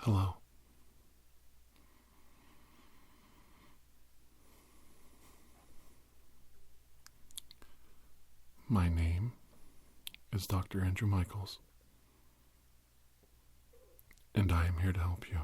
Hello. My name is Dr. Andrew Michaels, and I am here to help you.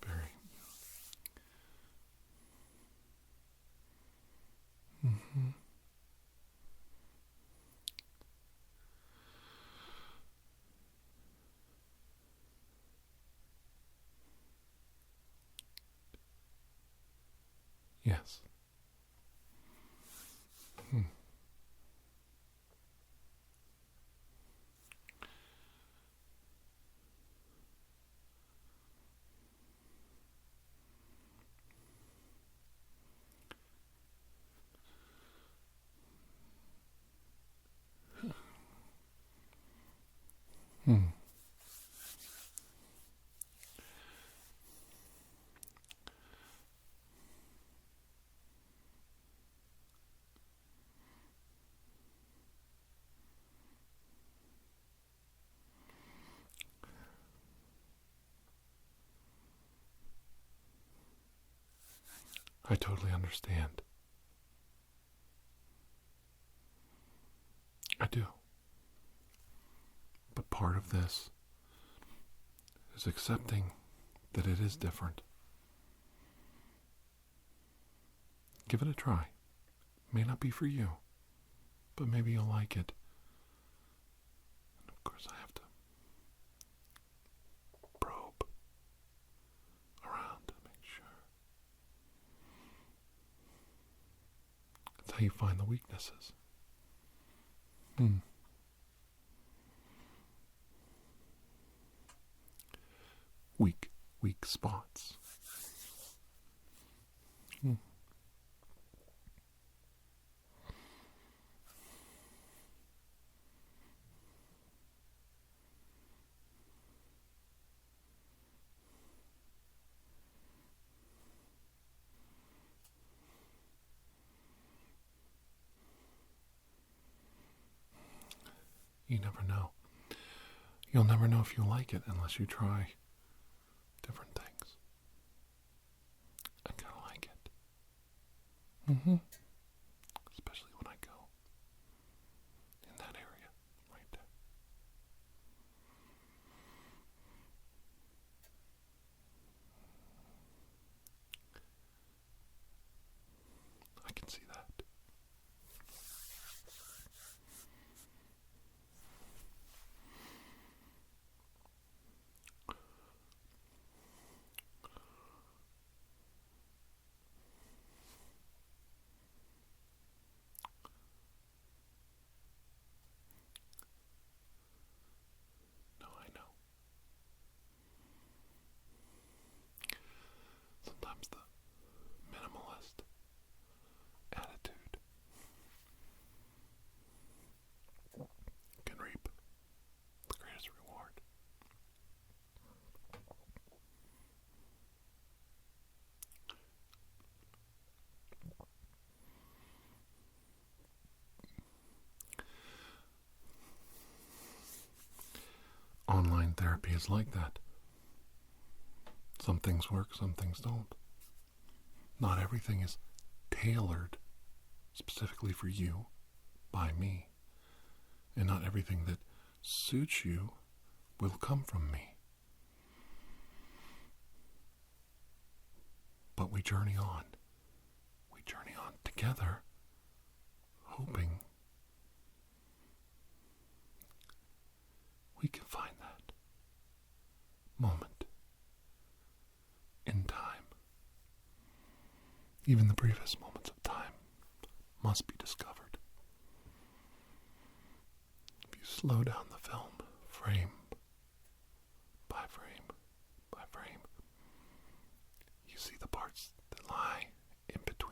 Very. Yes. I totally understand. I do. But part of this is accepting that it is different. Give it a try. May not be for you, but maybe you'll like it. And of course, I have to probe around to make sure. That's how you find the weaknesses. Weak spots. You never know. You'll never know if you like it unless you try different things. I kind of like it. Especially when I go in that area right there. I can see that. Sometimes the minimalist attitude can reap the greatest reward. Online therapy is like that. Some things work, some things don't. Not everything is tailored specifically for you by me. And not everything that suits you will come from me. But we journey on. We journey on together, hoping we can find that moment in time. Even the briefest moments of time must be discovered. If you slow down the film, frame by frame by frame, you see the parts that lie in between.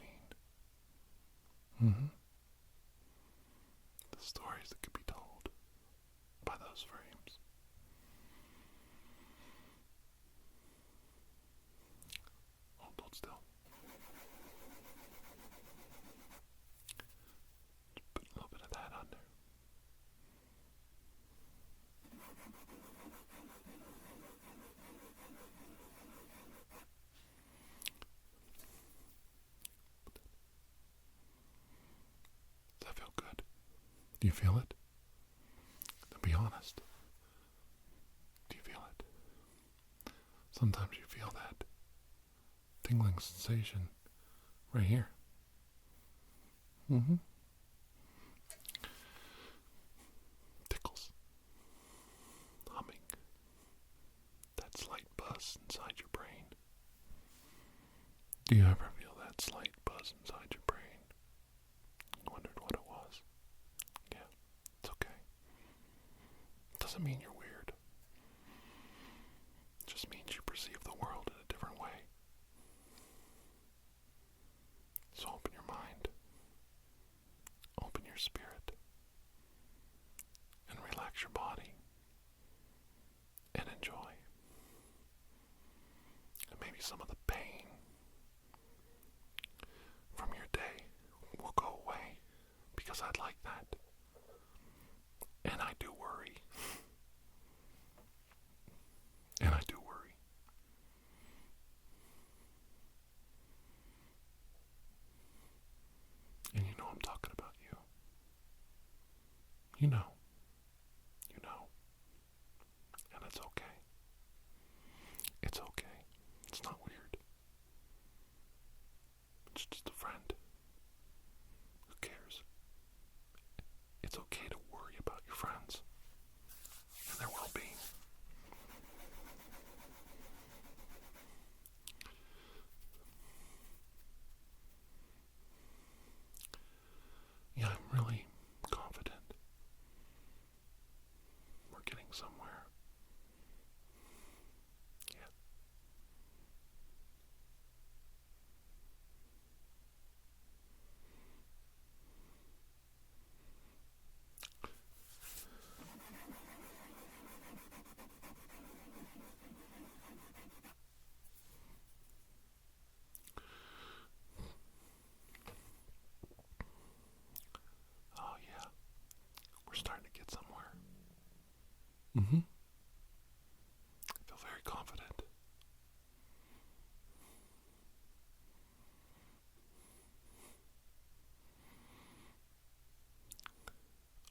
The stories that could be told by those frames. Hold still. Just put a little bit of that on there. Does that feel good? Do you feel it? Now be honest. Do you feel it? Sometimes you feel that tingling sensation right here. Tickles. Humming. That slight buzz inside your brain. Do you ever feel that slight buzz inside your brain? Wondered what it was. Yeah, it's okay. Doesn't mean you're weird. It just means you perceive the world in a different way. So open your mind, open your spirit, and relax your body, and enjoy. And maybe some of the pain from your day will go away, because I'd like that. And I do worry. And I do worry. And you know I'm talking about you. You know. You know. And it's okay. It's okay. It's not weird. It's just a friend. Who cares? It's okay to worry about your friends and their well-being. Yeah, I'm really confident we're getting somewhere. Yeah. Oh, yeah. We're starting to get somewhere. I feel very confident.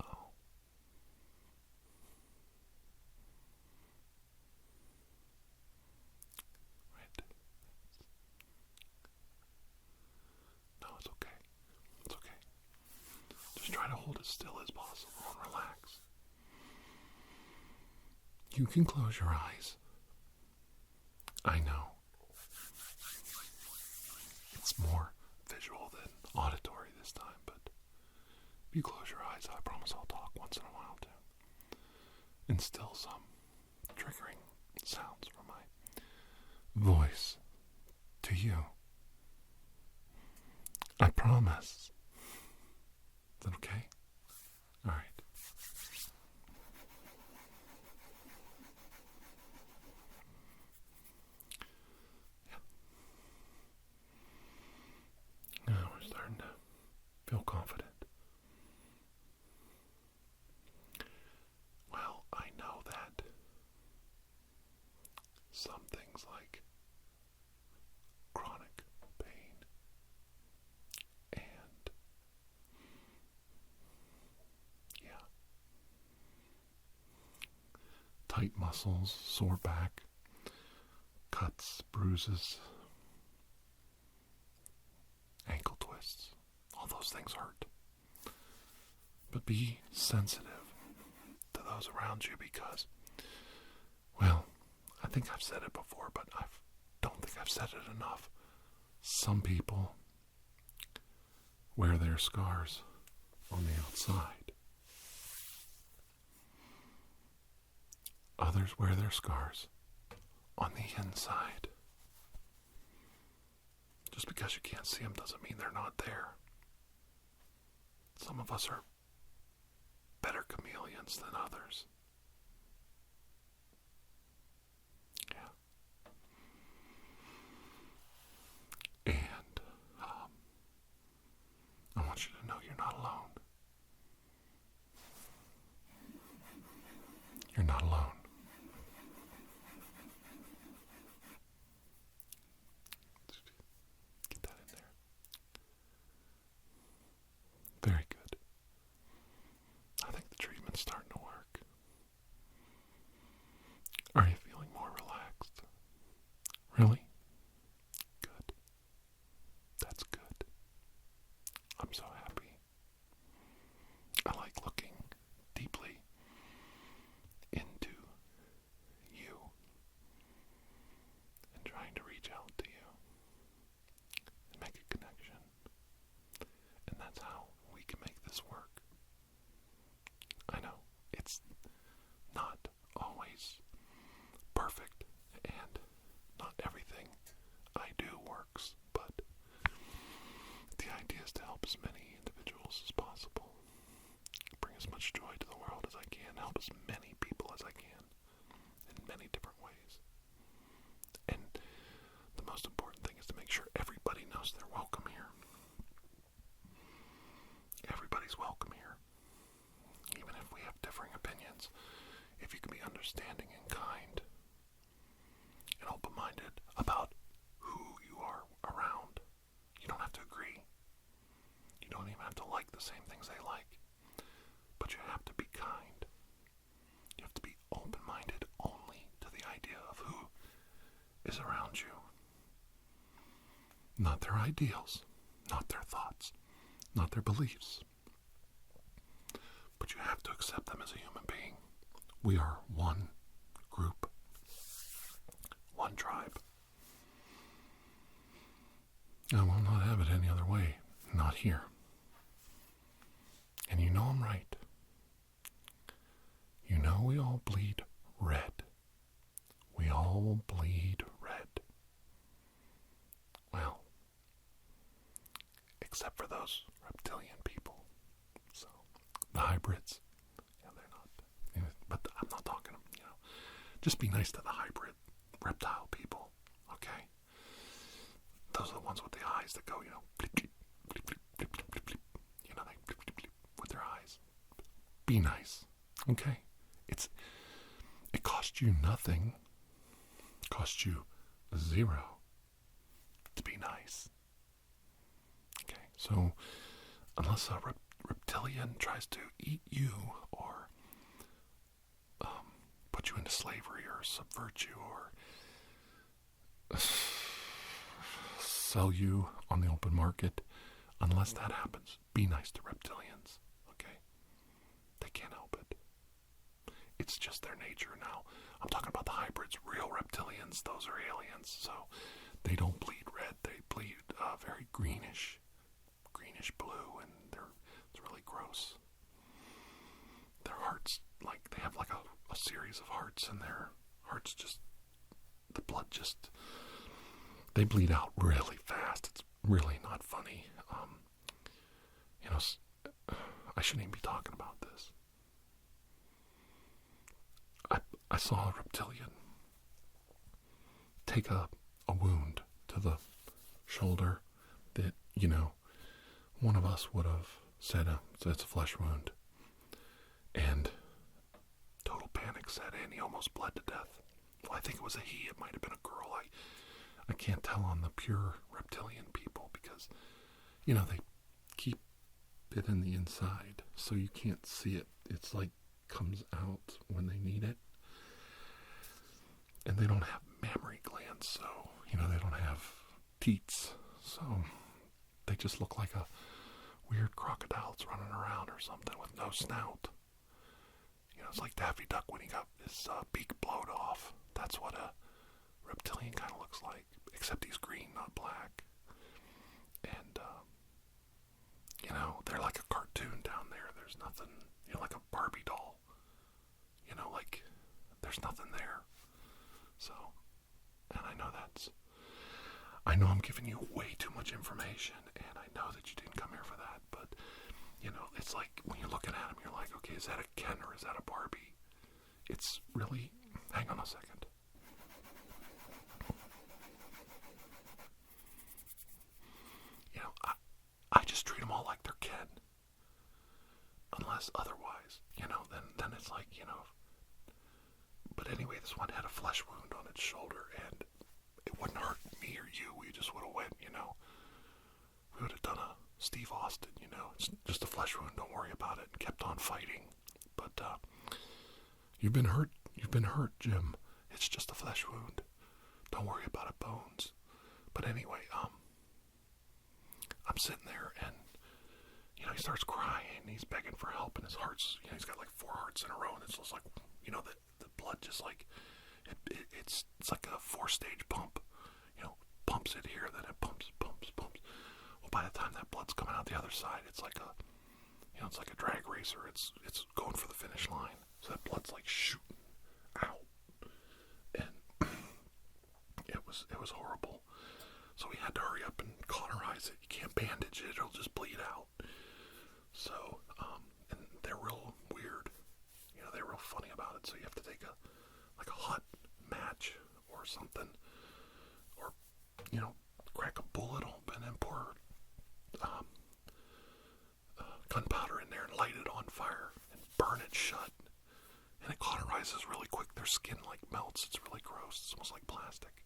Oh. Right. No, it's okay. It's okay. Just try to hold as still as possible and relax. You can close your eyes. I know. It's more visual than auditory this time, but if you close your eyes, I promise I'll talk once in a while too. Instill some triggering sounds from my voice to you. I promise. Is that okay? All right. Yeah. Now we're starting to feel confident. Well, I know that some things like chronic pain and tight muscles, sore back, cuts, bruises, ankle twists. All those things hurt. But be sensitive to those around you because, well, I think I've said it before, but I don't think I've said it enough. Some people wear their scars on the outside. Others wear their scars on the inside. Just because you can't see them doesn't mean they're not there. Some of us are better chameleons than others. Yeah. And I want you to know you're not alone. You're not alone. Get that in there. Very good. I think the treatment's starting to work. Are you feeling more relaxed? Really? Good. That's good. I'm so happy. I like looking deeply into you and trying to reach out to you and make a connection. And that's how we can make this work. I know it's not always perfect and not everything I do works, but the idea is to help as many individuals as possible, bring as much joy to the world as I can, help as many people as I can in many different ways. And the most important thing is to make sure everybody knows they're welcome here. Everybody's welcome here. Even if we have differing opinions, if you can be understanding and kind and open-minded about who you are around. You don't have to agree. You don't even have to like the same things they like. But you have to be kind. You have to be open-minded only to the idea of who is around you. Not their ideals, not their thoughts, not their beliefs. But you have to accept them as a human being. We are one group, one tribe. I will not have it any other way. Not here. And you know I'm right. You know we all bleed red. We all bleed red. Well, except for those reptilian people. So, the hybrids. Yeah, they're not. But I'm not talking, just be nice to the hybrid reptile people, okay? Those are the ones with the eyes that go, blip, blip, blip, blip, blip, blip, blip, blip. They blip, blip, blip with their eyes. Be nice, okay? It costs you nothing. It costs you zero to be nice. Okay, so unless a reptilian tries to eat you or put you into slavery or subvert you or sell you on the open market, unless that happens, be nice to reptilians, okay? They can't help it. It's just their nature now. I'm talking about the hybrids, real reptilians. Those are aliens, so they don't bleed red. They bleed very greenish blue, and it's really gross. Their hearts, they have a series of hearts, and their hearts the blood they bleed out really fast. It's really not funny. I shouldn't even be talking about this. I saw a reptilian take a wound to the shoulder that, one of us would have said it's a flesh wound. And total panic set in. He almost bled to death. Well, I think it was a he. It might have been a girl. I can't tell on the pure reptilian people because, they keep it in the inside, so you can't see it. It's comes out when they need it. And they don't have mammary glands, so, they don't have teats. So they just look like a weird crocodile that's running around or something with no snout. You know, it's like Daffy Duck when he got his beak blowed off. That's what a reptilian kind of looks like, except he's green, not black. And, you know, they're like a cartoon down there. There's nothing, you know, like a Barbie doll. You know, like, there's nothing there. So, and I know I'm giving you way too much information, and I know that you didn't come here for that, but, you know, it's like, when you're looking at them, you're like, okay, is that a Ken or is that a Barbie? It's really, hang on a second. You know, I just treat them all like they're Ken. Unless otherwise, you know, then it's like, you know. But anyway, this one had a flesh wound on its shoulder, and it wouldn't hurt me or you. We just would have went, you know. We would have done a Steve Austin, you know. It's just a flesh wound, don't worry about it, and kept on fighting. But, you've been hurt, Jim. It's just a flesh wound. Don't worry about it, Bones. But anyway, I'm sitting there, and, you know, he starts crying, he's begging for help, and his heart's, you know, he's got like 4 hearts in a row, and it's just like, you know, the blood just like, it's like a 4-stage pump, you know, pumps it here, then it pumps. Well, by the time that blood's coming out the other side, it's like a, you know, it's like a drag racer, it's going for the finish line, so that blood's like shooting out, and it was horrible. So we had to hurry up and cauterize it. You can't bandage it, it'll just bleed out. So, and they're real weird. You know, they're real funny about it. So you have to take a hot match or something. Or, you know, crack a bullet open and pour gunpowder in there and light it on fire and burn it shut. And it cauterizes really quick. Their skin like melts. It's really gross. It's almost like plastic.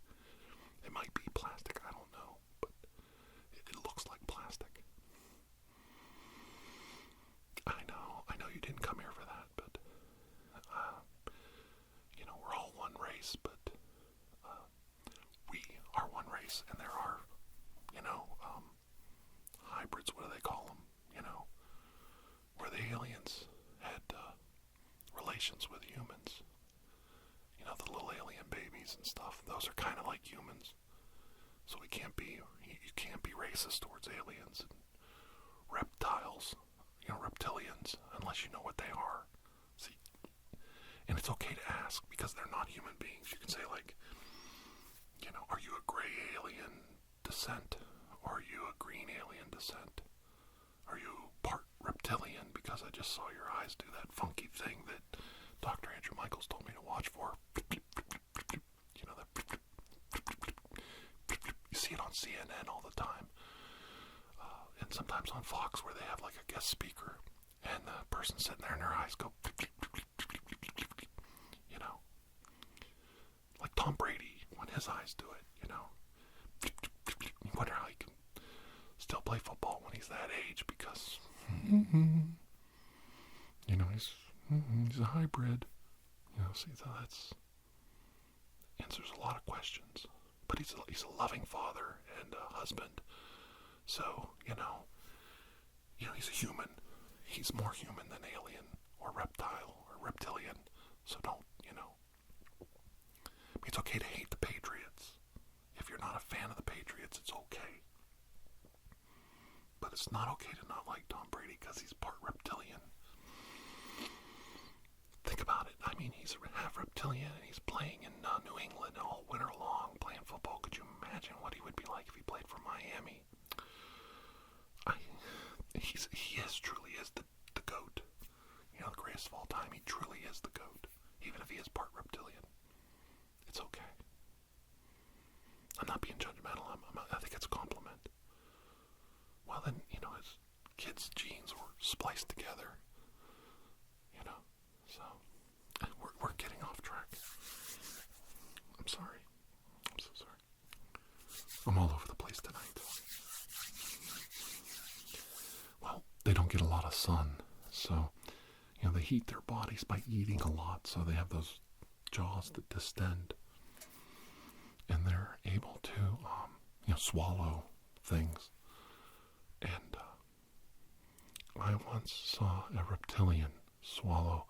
It might be plastic, I don't know, but it looks like plastic. I know you didn't come here for that, but, you know, we're all one race, but, we are one race, and there are, you know, hybrids, what do they call them, you know, where the aliens had, relations with humans. You know, the little alien babies and stuff. Those are kind of like humans. So you can't be racist towards aliens and reptiles, you know, reptilians, unless you know what they are. See, and it's okay to ask because they're not human beings. You can say like, you know, are you a gray alien descent? Or are you a green alien descent? Are you part reptilian? Because I just saw your eyes do that funky thing that Dr. Andrew Michaels told me to watch for. You know, that. You see it on CNN all the time. And sometimes on Fox where they have like a guest speaker. And the person sitting there and their eyes go. You know. Like Tom Brady when his eyes do it, you know. You wonder how he can still play football when he's that age because, you know, he's a hybrid. You know, see, so that's answers a lot of questions. But he's a loving father and a husband. So, you know, he's a human. He's more human than alien or reptile or reptilian. So don't, you know. It's okay to hate the Patriots. If you're not a fan of the Patriots, it's okay. But it's not okay to not like Tom Brady because he's part reptilian. Think about it. I mean, he's half reptilian and he's playing in New England all winter long playing football. Could you imagine what he would be like if he played for Miami? He truly is the GOAT. You know, the greatest of all time. He truly is the GOAT. Even if he is part reptilian. It's okay. I'm not being judgmental. I think it's a compliment. Well, then, you know, his kids' genes were spliced together. You know, so we're getting off track. I'm sorry. I'm so sorry. I'm all over the place tonight. Well, they don't get a lot of sun, so, you know, they heat their bodies by eating a lot, so they have those jaws that distend. And they're able to, you know, swallow things And I once saw a reptilian swallow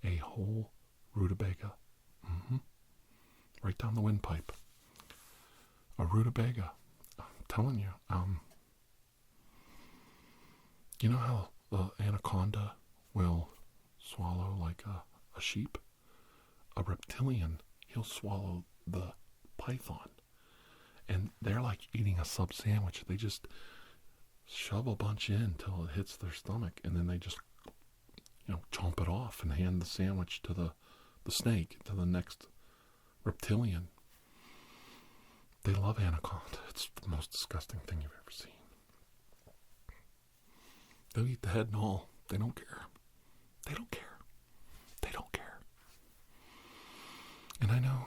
a whole rutabaga. Right down the windpipe. A rutabaga. I'm telling you. You know how the anaconda will swallow like a sheep? A reptilian, he'll swallow the python. And they're like eating a sub sandwich. They just shove a bunch in until it hits their stomach, and then they just, chomp it off and hand the sandwich to the snake, to the next reptilian. They love anaconda. It's the most disgusting thing you've ever seen. They'll eat the head and all. They don't care. They don't care. They don't care. And I know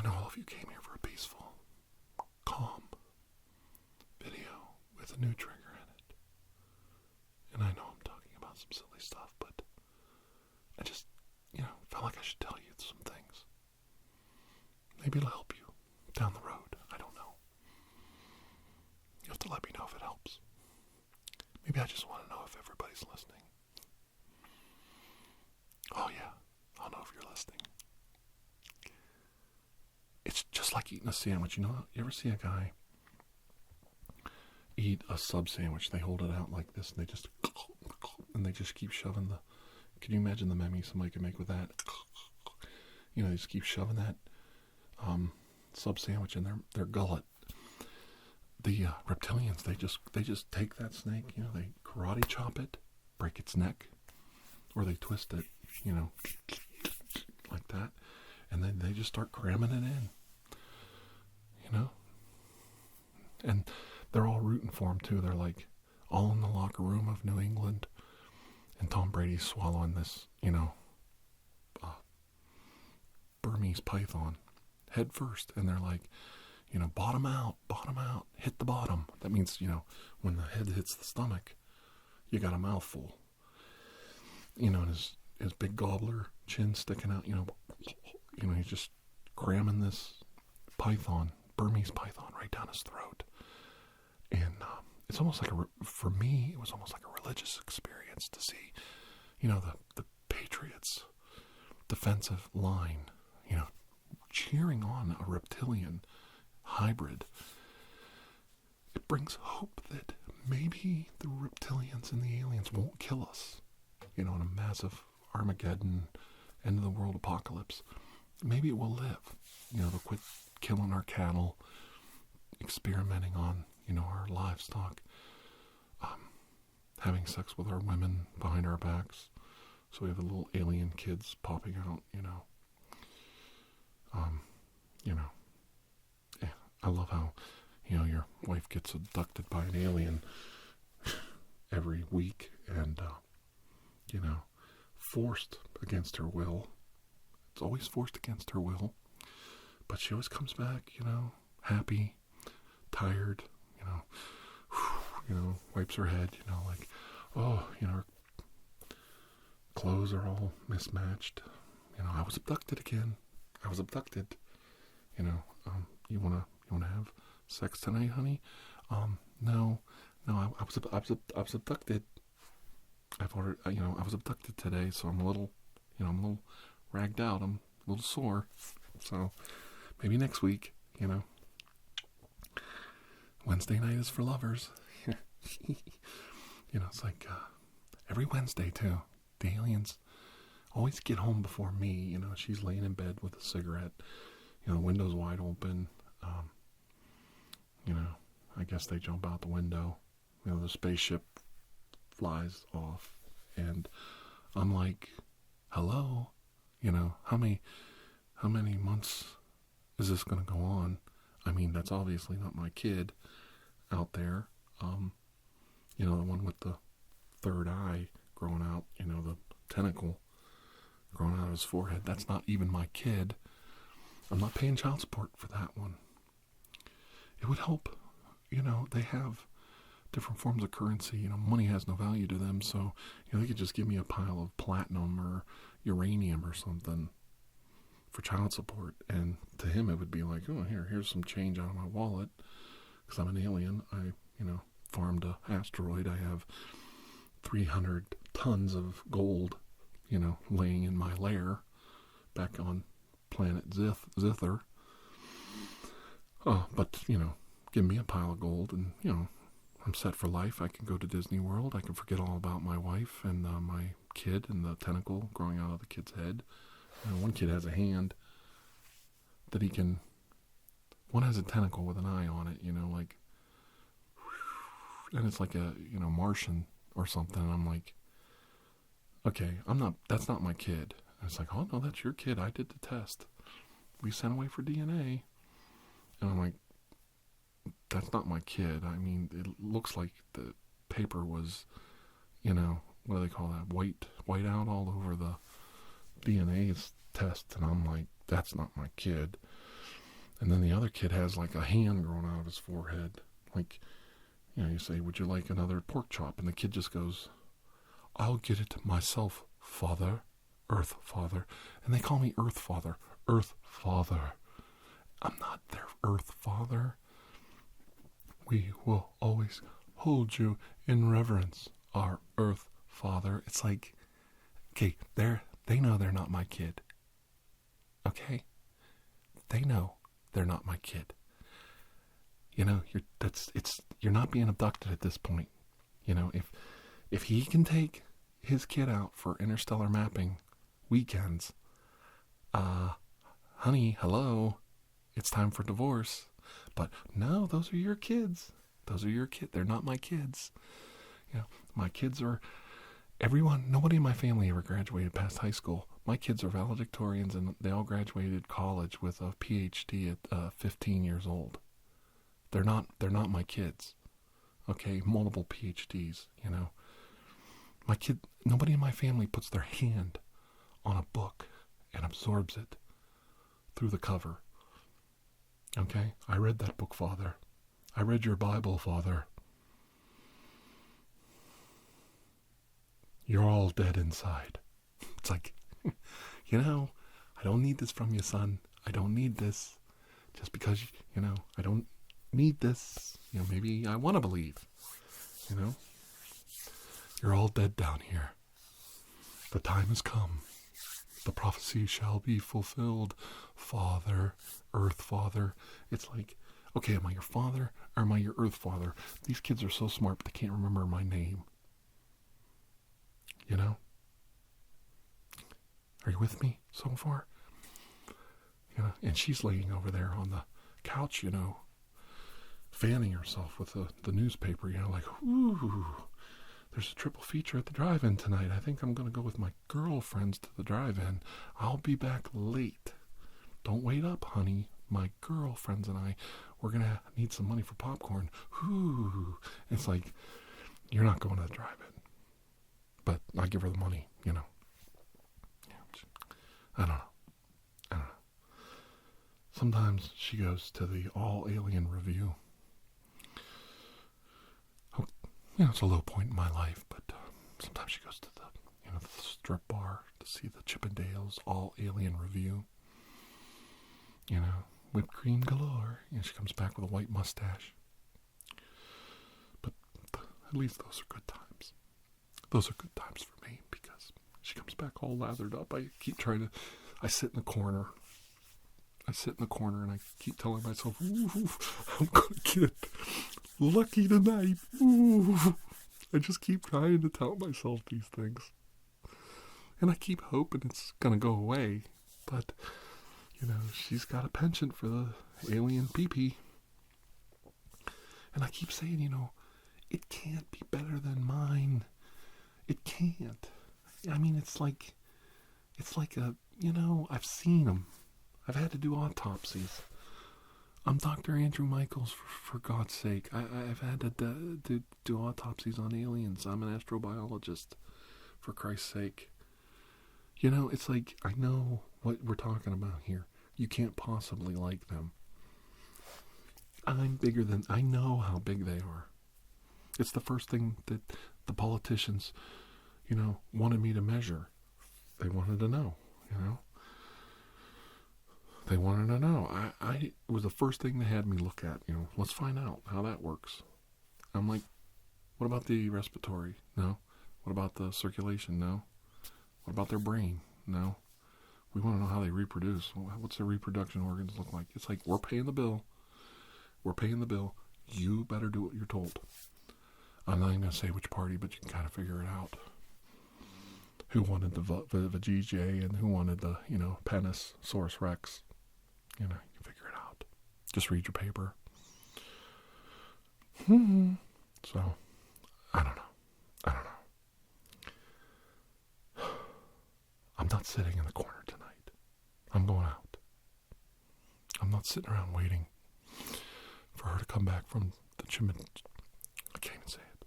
all of you came here for a peaceful, calm video with a new trigger in it. And I know I'm talking about some silly stuff, but I just, felt like I should tell you some things. Maybe it'll help you down the road. I don't know. You have to let me know if it helps. Maybe I just want to know if everybody's listening. Oh yeah, I'll know if you're listening. It's just like eating a sandwich. You ever see a guy eat a sub sandwich? They hold it out like this, and they just keep shoving the. Can you imagine the meme somebody could make with that? They just keep shoving that sub sandwich in their gullet. The reptilians, they just take that snake. They karate chop it, break its neck, or they twist it, like that, and then they just start cramming it in. And they're all rooting for him too. They're like all in the locker room of New England, and Tom Brady's swallowing this, Burmese python head first, and they're like, bottom out, hit the bottom. That means, when the head hits the stomach, you got a mouthful. And his big gobbler chin sticking out, he's just cramming this python, Burmese python, right down his throat. And it's almost like for me, it was almost like a religious experience to see, the Patriots' defensive line, cheering on a reptilian hybrid. It brings hope that maybe the reptilians and the aliens won't kill us, in a massive Armageddon, end of the world apocalypse. Maybe it will live. They'll quit killing our cattle, experimenting on, our livestock, having sex with our women behind our backs. So we have the little alien kids popping out, Yeah, I love how, your wife gets abducted by an alien every week and, forced against her will. It's always forced against her will. But she always comes back, happy, tired, wipes her head, like, her clothes are all mismatched. I was abducted again. I was abducted. You wanna have sex tonight, honey? No, I was abducted. I've ordered, I was abducted today, so I'm a little ragged out. I'm a little sore. So maybe next week, Wednesday night is for lovers. It's like every Wednesday too. The aliens always get home before me. She's laying in bed with a cigarette. The window's wide open. I guess they jump out the window. The spaceship flies off, and I'm like, hello, how many months is this going to go on? I mean, that's obviously not my kid out there. The one with the third eye growing out, the tentacle growing out of his forehead. That's not even my kid. I'm not paying child support for that one. It would help. They have different forms of currency. Money has no value to them, so they could just give me a pile of platinum or uranium or something for child support. And to him, it would be like, oh, here's some change out of my wallet. Because I'm an alien. I, farmed an asteroid. I have 300 tons of gold, laying in my lair back on planet Zither. But, give me a pile of gold and, I'm set for life. I can go to Disney World. I can forget all about my wife and my kid and the tentacle growing out of the kid's head. One kid has a hand that he can... One has a tentacle with an eye on it, like... And it's like a, Martian or something. And I'm like, okay, that's not my kid. And it's like, oh, no, that's your kid. I did the test. We sent away for DNA. And I'm like, that's not my kid. I mean, it looks like the paper was, what do they call that? White out all over the DNA test. And I'm like, that's not my kid. And then the other kid has like a hand growing out of his forehead. Like, you say, would you like another pork chop? And the kid just goes, I'll get it myself, Father. Earth Father. And they call me Earth Father. Earth Father. I'm not their Earth Father. We will always hold you in reverence, our Earth Father. It's like, okay, they know they're not my kid. Okay? They know they're not my kid. You're not being abducted at this point. If he can take his kid out for interstellar mapping weekends, honey, hello, it's time for divorce. But no, those are your kids. Those are your kids. They're not my kids. My kids are nobody in my family ever graduated past high school. My kids are valedictorians and they all graduated college with a PhD at 15 years old. They're not my kids. Okay, multiple PhDs, My kid, nobody in my family puts their hand on a book and absorbs it through the cover. Okay, I read that book, Father. I read your Bible, Father. You're all dead inside. It's like, I don't need this from you, son. I don't need this. Just because, I don't need this. Maybe I want to believe. You're all dead down here. The time has come. The prophecy shall be fulfilled. Father, Earth Father. It's like, okay, am I your father or am I your Earth Father? These kids are so smart, but they can't remember my name. Are you with me so far? And she's laying over there on the couch, fanning herself with the newspaper, like, ooh, there's a triple feature at the drive-in tonight. I think I'm going to go with my girlfriends to the drive-in. I'll be back late. Don't wait up, honey. My girlfriends and I, we're going to need some money for popcorn. Ooh. It's like, you're not going to the drive-in. But I give her the money, I don't know. Sometimes she goes to the All Alien Review. It's a low point in my life, but sometimes she goes to the strip bar to see the Chippendales All Alien Review. Whipped cream galore. She comes back with a white mustache. But at least those are good times. Those are good times for me because she comes back all lathered up. I sit in the corner. And I keep telling myself, ooh, I'm going to get lucky tonight. Ooh. I just keep trying to tell myself these things. And I keep hoping it's going to go away. But, she's got a penchant for the alien pee-pee. And I keep saying, it can't be better than mine. It can't. I mean, it's like I've seen them. I've had to do autopsies. I'm Dr. Andrew Michaels, for God's sake. I've had to do autopsies on aliens. I'm an astrobiologist, for Christ's sake. It's like, I know what we're talking about here. You can't possibly like them. I know how big they are. It's the first thing that the politicians, wanted me to measure. They wanted to know, They wanted to know. It was the first thing they had me look at. Let's find out how that works. I'm like, what about the respiratory? No. What about the circulation? No. What about their brain? No. We want to know how they reproduce. What's their reproduction organs look like? It's like, we're paying the bill. We're paying the bill. You better do what you're told. I'm not even going to say which party, but you can kind of figure it out. Who wanted the GJ and who wanted the, penis, Saurus Rex. You can figure it out. Just read your paper. So, I don't know. I'm not sitting in the corner tonight. I'm going out. I'm not sitting around waiting for her to come back from the I can't even say it.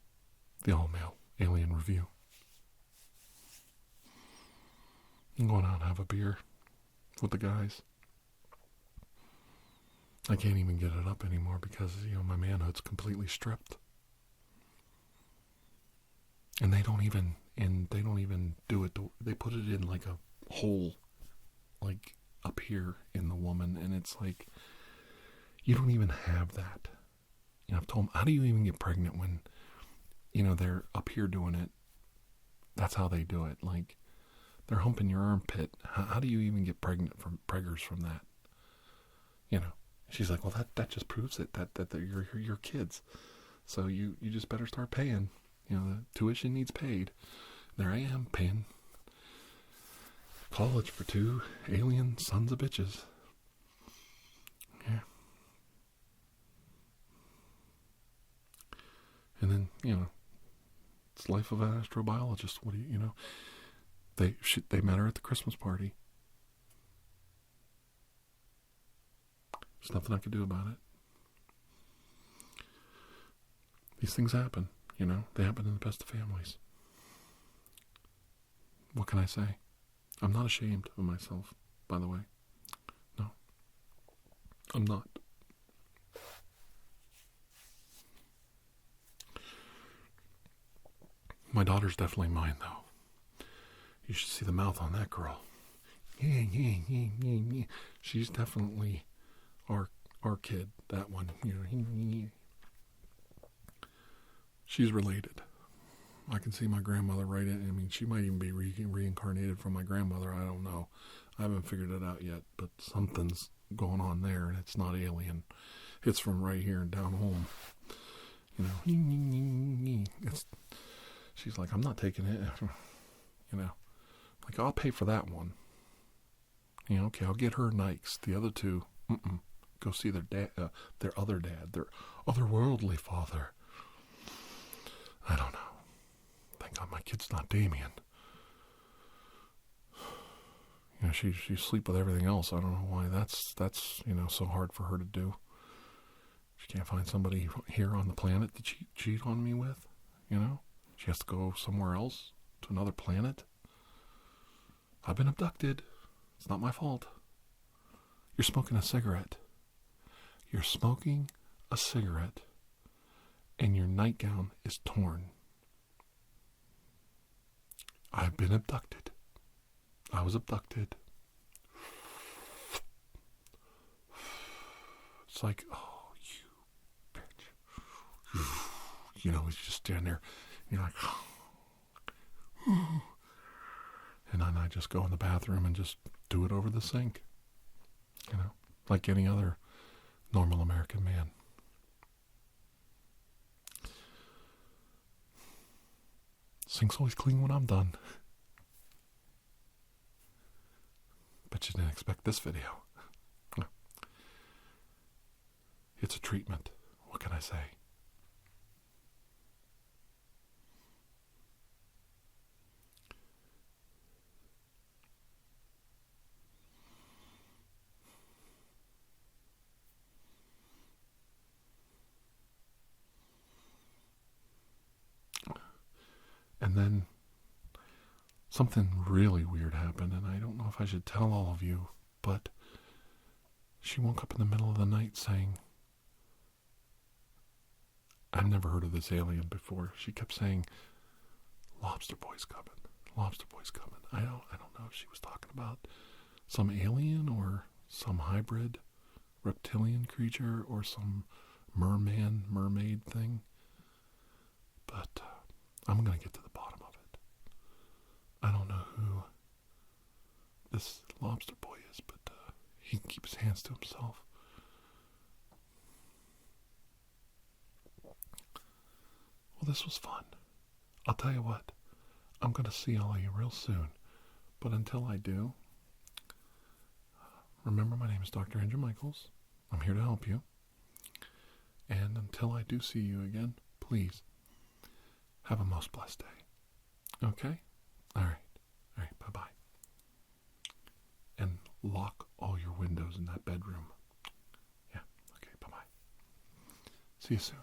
The all-male alien review. I'm going out and have a beer with the guys. I can't even get it up anymore because, my manhood's completely stripped. And they don't even do it. They put it in like a hole, like up here in the woman. And it's like, you don't even have that. I've told them, how do you even get pregnant when, they're up here doing it? That's how they do it. Like, they're humping your armpit. How do you even get pregnant from preggers from that? She's like, well, that just proves it, that they're your kids. So you just better start paying. The tuition needs paid. There I am, paying college for 2 alien sons of bitches. Yeah. And then, it's life of an astrobiologist. What do you, they met her at the Christmas party. There's nothing I could do about it. These things happen, They happen in the best of families. What can I say? I'm not ashamed of myself, by the way. No. I'm not. My daughter's definitely mine, though. You should see the mouth on that girl. Yeah. She's definitely our kid, that one. She's related. I can see my grandmother right in. I mean, she might even be reincarnated from my grandmother. I don't know. I haven't figured it out yet, but something's going on there, and it's not alien. It's from right here and down home. She's like, I'm not taking it. Like, I'll pay for that one. Okay, I'll get her Nikes. The other two, go see their dad, their other dad, their otherworldly father. I don't know. Thank God my kid's not Damien. She sleep with everything else. I don't know why that's so hard for her to do. She can't find somebody here on the planet to cheat on me with. She has to go somewhere else, to another planet. I've been abducted. It's not my fault. You're smoking a cigarette. You're smoking a cigarette, and your nightgown is torn. I've been abducted. I was abducted. It's like, oh, you bitch. You just stand there, and you're like, and then I just go in the bathroom and just do it over the sink. Like any other normal American man. Sink's always clean when I'm done. But you didn't expect this video. No. It's a treatment. What can I say? And then something really weird happened, and I don't know if I should tell all of you, but she woke up in the middle of the night saying, I've never heard of this alien before. She kept saying, Lobster Boy's coming. Lobster Boy's coming. I don't know if she was talking about some alien or some hybrid reptilian creature or some mermaid thing. But I'm going to get to the bottom of it. I don't know who this lobster boy is, but he can keep his hands to himself. Well, this was fun. I'll tell you what, I'm going to see all of you real soon. But until I do, remember my name is Dr. Andrew Michaels. I'm here to help you. And until I do see you again, please have a most blessed day. Okay? All right, bye-bye. And lock all your windows in that bedroom. Yeah, okay, bye-bye. See you soon.